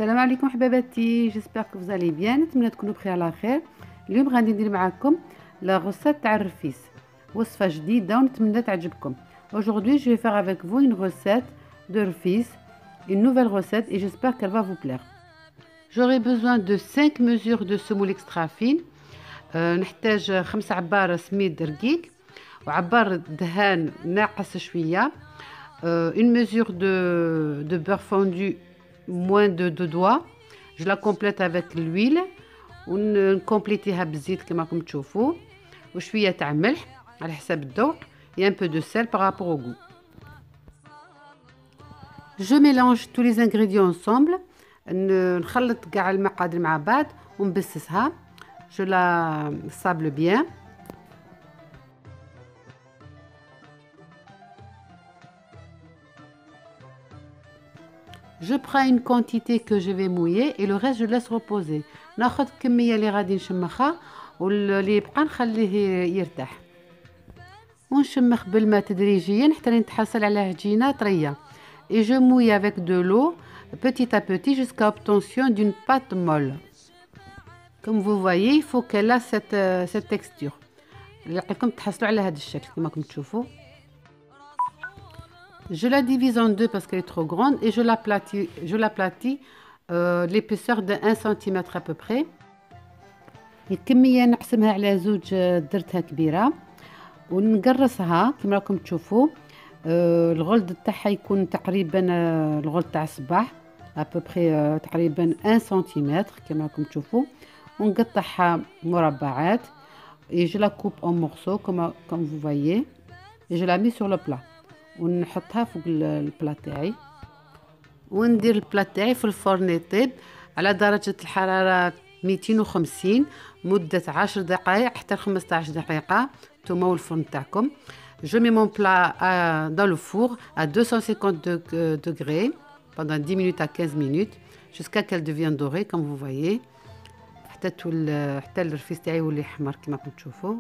السلام عليكم حباباتي، جيسبر كو فوزالي بيان. نتمنى تكونوا بخير على خير. اليوم غادي ندير معكم لا غوسيت تاع الرفيس، وصفه جديده ونتمنى تعجبكم. Aujourd'hui, je vais faire avec vous une recette de rfis, une nouvelle recette et j'espère qu'elle va vous plaire. J'aurai besoin de 5 mesures de semoule extra fine. نحتاج 5 عبار سميد رقيق وعبار دهان ناقص شويه. Une mesure de beurre fondu moins de 2 doigts. Je la complète avec l'huile ونكمبليتيها بالزيت كما راكم تشوفوا، وشويه تاع ملح على حساب الذوق et un peu de sel par rapport au goût. Je mélange tous les ingrédients ensemble. نخلط كاع المقادير مع بعض ونبسسها. Je la sable bien. Je prends une quantité que je vais mouiller et le reste je laisse reposer. ناخذ كميه اللي غادي نشمخها واللي يبقى نخليه يرتاح ونشمخ بالماء تدريجيا حتى نتحصل على عجينه طريه. Et je mouille avec de l'eau petit à petit jusqu'à obtention d'une pâte molle. Comme vous voyez, il faut qu'elle a cette texture. راكم تحصلوا على هذا الشكل كما راكم تشوفوا. Je la divise en deux parce qu'elle est trop grande et je l'aplatis l'épaisseur de 1 cm à peu près. الكميه نقسمها على زوج درتها كبيره ونقرصها كما راكم تشوفوا. الغلظ تاعها يكون تقريبا الغلظ تاع الصباح à peu près تقريبا 1 سم كما راكم تشوفوا، ونقطعها مربعات et je la coupe en morceaux comme vous voyez et je la mets sur le plat ونحطها فوق البلا تاعي وندير البلا تاعي في الفرن يطيب على درجة الحرارة 250 مدة 10 دقائق حتى 15 دقيقة نتوما والفرن تاعكم. Je mets mon plat dans le four à 250 degrés pendant 10 minutes à 15 minutes jusqu'à qu'elle devienne dorée comme vous voyez. حتى الرفيس تاعي يولي احمر كما راكم تشوفوا.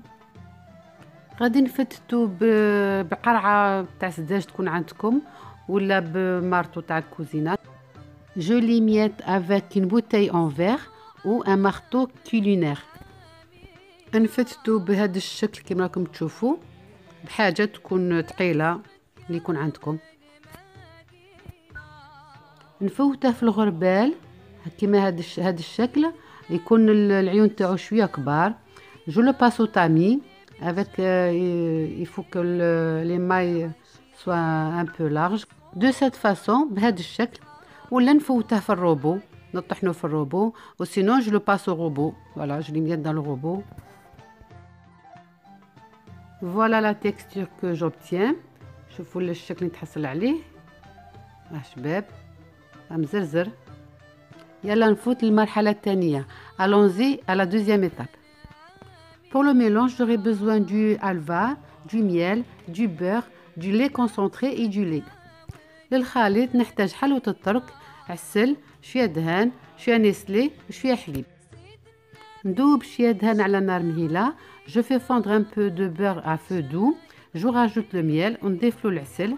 غادي نفتتو بقرعه تاع سداج تكون عندكم ولا بمارطو تاع الكوزينه. Je l'émiette avec une bouteille en verre ou un marteau culinaire. نفتتو بهذا الشكل كما راكم تشوفوا بحاجه تكون ثقيله اللي يكون عندكم. نفوته في الغربال كما هذا الشكل يكون العيون تاعو شويه كبار. Je le passe au tamis avec il faut que l'émail soit un peu large de cette façon بهذا الشكل. ولا نفوته في الروبو نطحنه في الروبو ou sinon je le passe au robot. Voilà, je l'émiette dans le robot. Voilà la texture que j'obtiens. شوفوا الشكل اللي نتحصل عليه شباب مزرزر. يلا نفوت للمرحله الثانيه. Allons-y à la deuxième étape. Pour le mélange, j'aurai besoin du halva, du miel, du beurre, du lait concentré et du lait. للخليط نحتاج حلوة الترك، عسل، شوية دهان، شوية نسلي وشوية حليب. ندوب شوية دهان على نار مهيلة. Je fais fondre un peu de beurre à feu doux. Je rajoute le miel ونضيف له العسل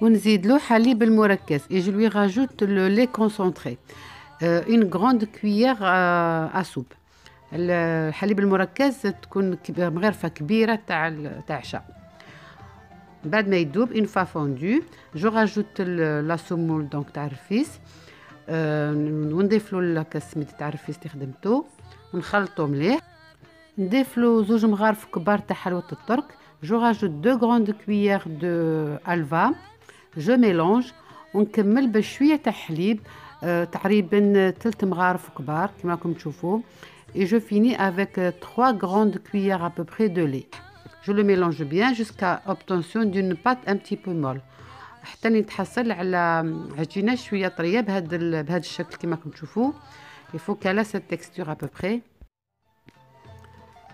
ونزيد له حليب المركز et je lui rajoute le lait concentré. Une grande cuillère à soupe. الحليب المركز تكون مغرفة كبيرة تاع عشاء. بعد ما يذوب une fois fondu je rajoute la semoule donc تاع الرفيس ونضيف له الكاس سميد تاع الرفيس اللي خدمته ونخلطو مليح. نضيف له زوج مغارف كبار تاع حلوة الترك. je rajoute 2 grandes cuillères de halva. je mélange ونكمل بشوية تاع حليب تقريبا 3 مغارف كبار كما راكم تشوفوا. Et je finis avec 3 grandes cuillères à peu près de lait. Je le mélange bien jusqu'à obtention d'une pâte un petit peu molle حتى نتحصل على عجينه شويه طريه بهذا الشكل كما راكم تشوفوا. Il faut qu'elle a cette texture à peu près.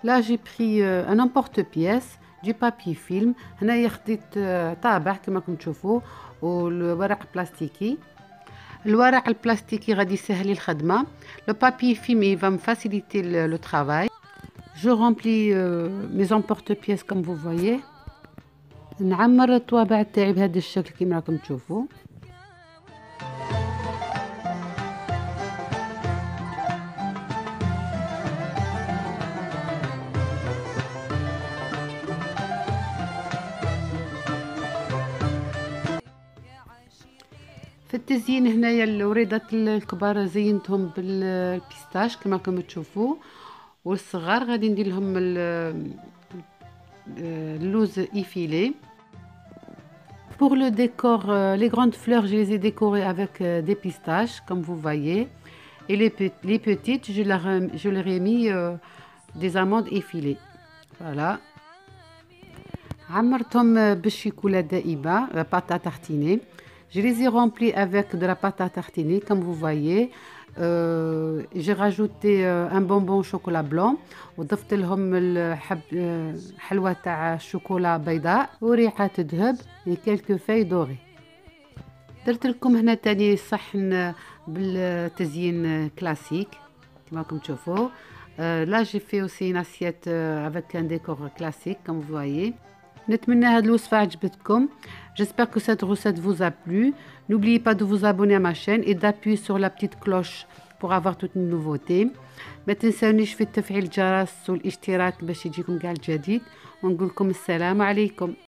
Là j'ai pris un emporte-pièce du papier film. هنايا خديت طابع كما راكم تشوفوا والورق بلاستيكي. الورق البلاستيكي غادي يسهل لي الخدمه. Le papier film il va me faciliter le travail. Je remplis mes emporte-pièces comme vous voyez. نعمر الطوابع تاعي بهذا الشكل كما راكم تشوفوا. في التزيين هنايا الوريضات الكبار زينتهم بالبيستاش كما راكم تشوفوا، والصغار غادي ندير لهم اللوز إيفيلي. Pour le décor, les grandes fleurs, je les ai décorées avec des pistaches, comme vous voyez. Et les petites, je leur ai mis des amandes effilées. Voilà. عمرتهم بالشيكولا دائبة, pâte à tartiner. Je les ai remplis avec de la pâte à tartiner, comme vous voyez. J'ai rajouté un bonbon au chocolat blanc وضفت لهم حلوة تاع الشوكولا بيضاء وريحة ذهب et quelques feuilles dorées. درت لكم هنا تاني صحن بالتزيين كلاسيك كما راكم تشوفوا. Là j'ai fait aussi une assiette avec un décor classique comme vous voyez. نتمنى هاد الوصفة عجبتكم. J'espère que cette recette vous a plu. N'oubliez pas de vous abonner à ma chaîne et d'appuyer sur la petite cloche pour avoir toutes les nouveautés. ما تنسونيش في تفعيل الجرس والاشتراك باش يجيكم كاع الجديد، ونقول لكم السلام عليكم.